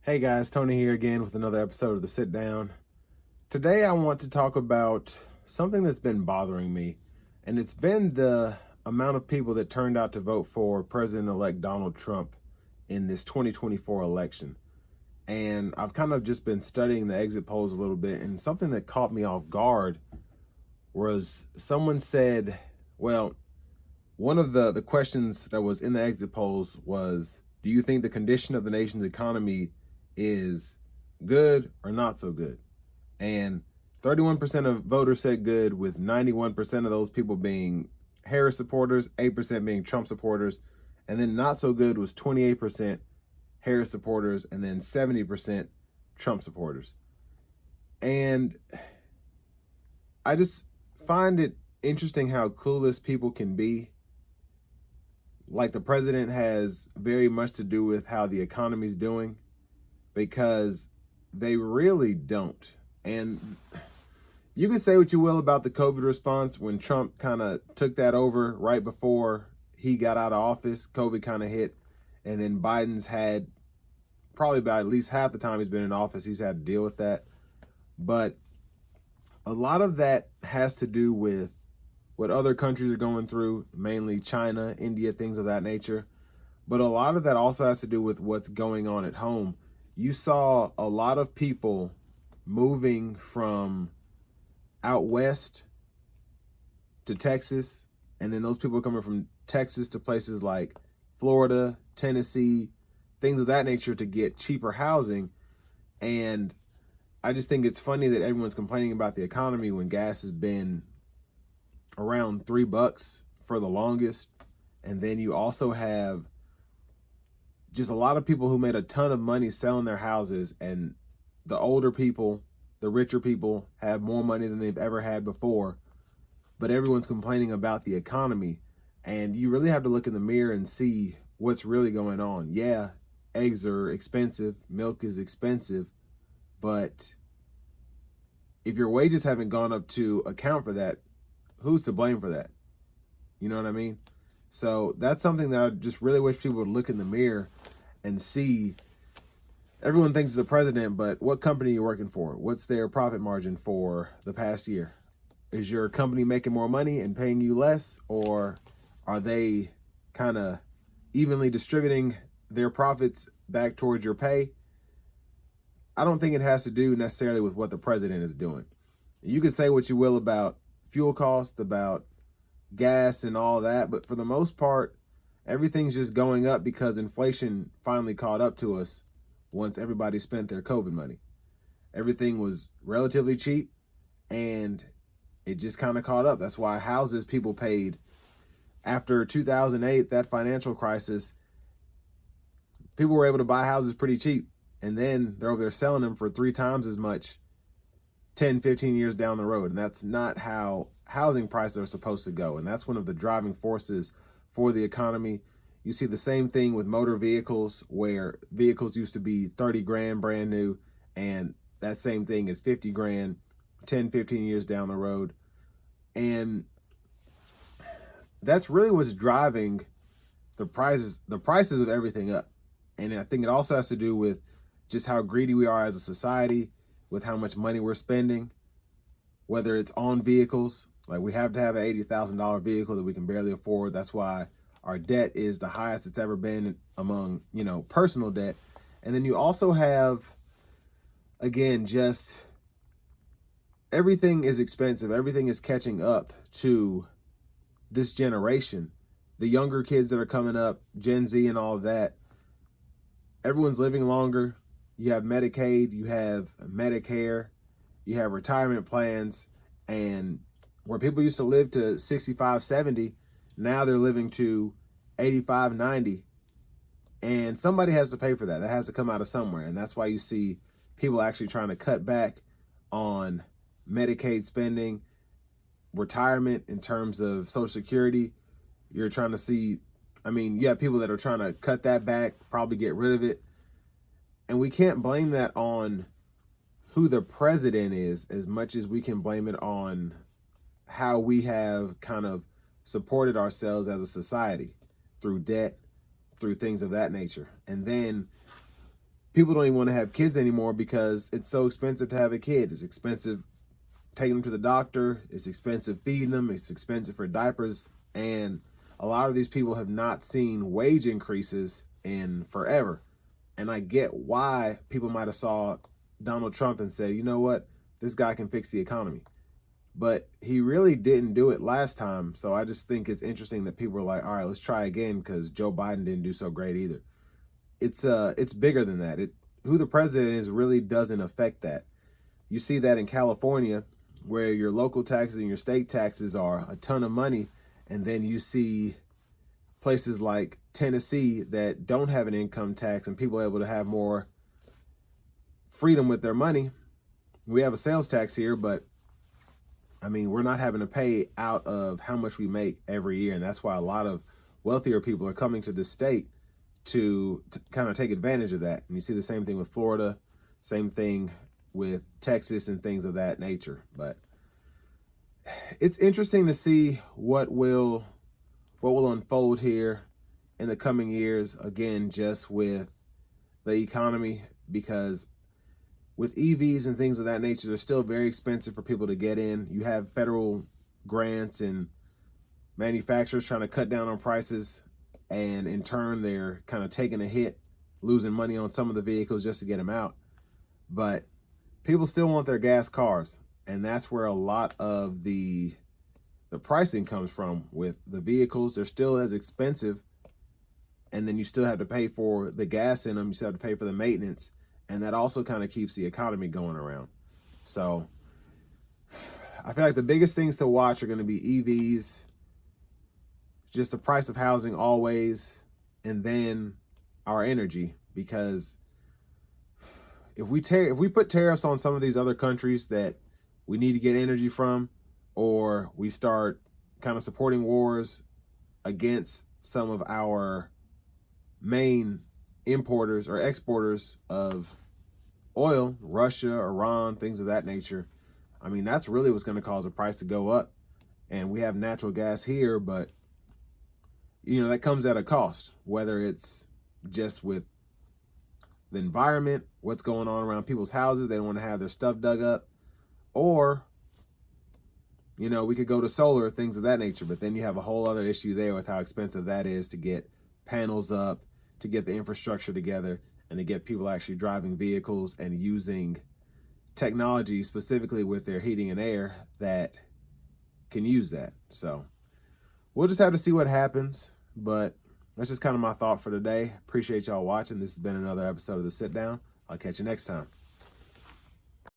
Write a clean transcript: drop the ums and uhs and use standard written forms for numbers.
Hey guys, Tony here again with another episode of the Sitdown. Today I want to talk about something that's been bothering me, and it's been the amount of people that turned out to vote for President-elect Donald Trump in this 2024 election. And I've kind of just been studying the exit polls a little bit, and something that caught me off guard was someone said, well, one of the questions that was in the exit polls was, do you think the condition of the nation's economy is good or not so good? And 31% of voters said good, with 91% of those people being Harris supporters, 8% being Trump supporters, and then not so good was 28% Harris supporters, and then 70% Trump supporters. And I just find it interesting how clueless people can be. Like, the president has very much to do with how the economy's doing, because they really don't. And you can say what you will about the COVID response. When Trump kind of took that over right before he got out of office, COVID kind of hit, and then Biden's had probably about at least half the time he's been in office, he's had to deal with that. But a lot of that has to do with what other countries are going through, mainly China, India, things of that nature. But a lot of that also has to do with what's going on at home. You saw a lot of people moving from out west to Texas, and then those people coming from Texas to places like Florida, Tennessee, things of that nature to get cheaper housing. And I just think it's funny that everyone's complaining about the economy when gas has been around $3 for the longest. And then you also have just a lot of people who made a ton of money selling their houses, and the older people, the richer people, have more money than they've ever had before. But everyone's complaining about the economy, and you really have to look in the mirror and see what's really going on. Yeah, eggs are expensive, milk is expensive, but if your wages haven't gone up to account for that, who's to blame for that? You know what I mean? So that's something that I just really wish people would look in the mirror and see. Everyone thinks it's the president, but what company are you working for? What's their profit margin for the past year? Is your company making more money and paying you less, or are they kind of evenly distributing their profits back towards your pay? I don't think it has to do necessarily with what the president is doing. You can say what you will about fuel costs, about gas and all that, but for the most part, everything's just going up because inflation finally caught up to us once everybody spent their COVID money. Everything was relatively cheap, and it just kind of caught up. That's why houses people paid after 2008, that financial crisis, people were able to buy houses pretty cheap, and then they're over there selling them for 3 times as much 10, 15 years down the road. And that's not how housing prices are supposed to go. And that's one of the driving forces for the economy. You see the same thing with motor vehicles, where vehicles used to be 30 grand brand new, and that same thing is 50 grand 10, 15 years down the road. And that's really what's driving the prices of everything up. And I think it also has to do with just how greedy we are as a society, with how much money we're spending, whether it's on vehicles. Like, we have to have an $80,000 vehicle that we can barely afford. That's why our debt is the highest it's ever been among, personal debt. And then you also have, again, just everything is expensive. Everything is catching up to this generation. The younger kids that are coming up, Gen Z and all of that, everyone's living longer. You have Medicaid, you have Medicare, you have retirement plans, and where people used to live to 65, 70, now they're living to 85, 90. And somebody has to pay for that. That has to come out of somewhere. And that's why you see people actually trying to cut back on Medicaid spending, retirement in terms of Social Security. You're trying to see, you have people that are trying to cut that back, probably get rid of it. And we can't blame that on who the president is as much as we can blame it on how we have kind of supported ourselves as a society through debt, through things of that nature. And then people don't even want to have kids anymore because it's so expensive to have a kid. It's expensive taking them to the doctor. It's expensive feeding them. It's expensive for diapers. And a lot of these people have not seen wage increases in forever. And I get why people might have saw Donald Trump and said, you know what, this guy can fix the economy. But he really didn't do it last time. So I just think it's interesting that people are like, all right, let's try again, because Joe Biden didn't do so great either. It's bigger than that. Who the president is really doesn't affect that. You see that in California, where your local taxes and your state taxes are a ton of money. And then you see places like Tennessee that don't have an income tax and people are able to have more freedom with their money. We have a sales tax here, but I mean, we're not having to pay out of how much we make every year. And that's why a lot of wealthier people are coming to this state to kind of take advantage of that. And you see the same thing with Florida, same thing with Texas and things of that nature. But it's interesting to see what will unfold here in the coming years, again, just with the economy, because with EVs and things of that nature, they're still very expensive for people to get in. You have federal grants and manufacturers trying to cut down on prices, and in turn, they're kind of taking a hit, losing money on some of the vehicles just to get them out. But people still want their gas cars, and that's where a lot of the pricing comes from with the vehicles. They're still as expensive, and then you still have to pay for the gas in them. You still have to pay for the maintenance, and that also kind of keeps the economy going around. So I feel like the biggest things to watch are going to be EVs, just the price of housing always, and then our energy, because if we put tariffs on some of these other countries that we need to get energy from, or we start kind of supporting wars against some of our main importers or exporters of oil, Russia, Iran, things of that nature, I mean, that's really what's going to cause the price to go up. And we have natural gas here, but you know, that comes at a cost, whether it's just with the environment, what's going on around people's houses, they don't want to have their stuff dug up, or, you know, we could go to solar, things of that nature, but then you have a whole other issue there with how expensive that is to get panels up, to get the infrastructure together, and to get people actually driving vehicles and using technology specifically with their heating and air that can use that. So we'll just have to see what happens, but that's just kind of my thought for today. Appreciate y'all watching. This has been another episode of The Sit Down. I'll catch you next time.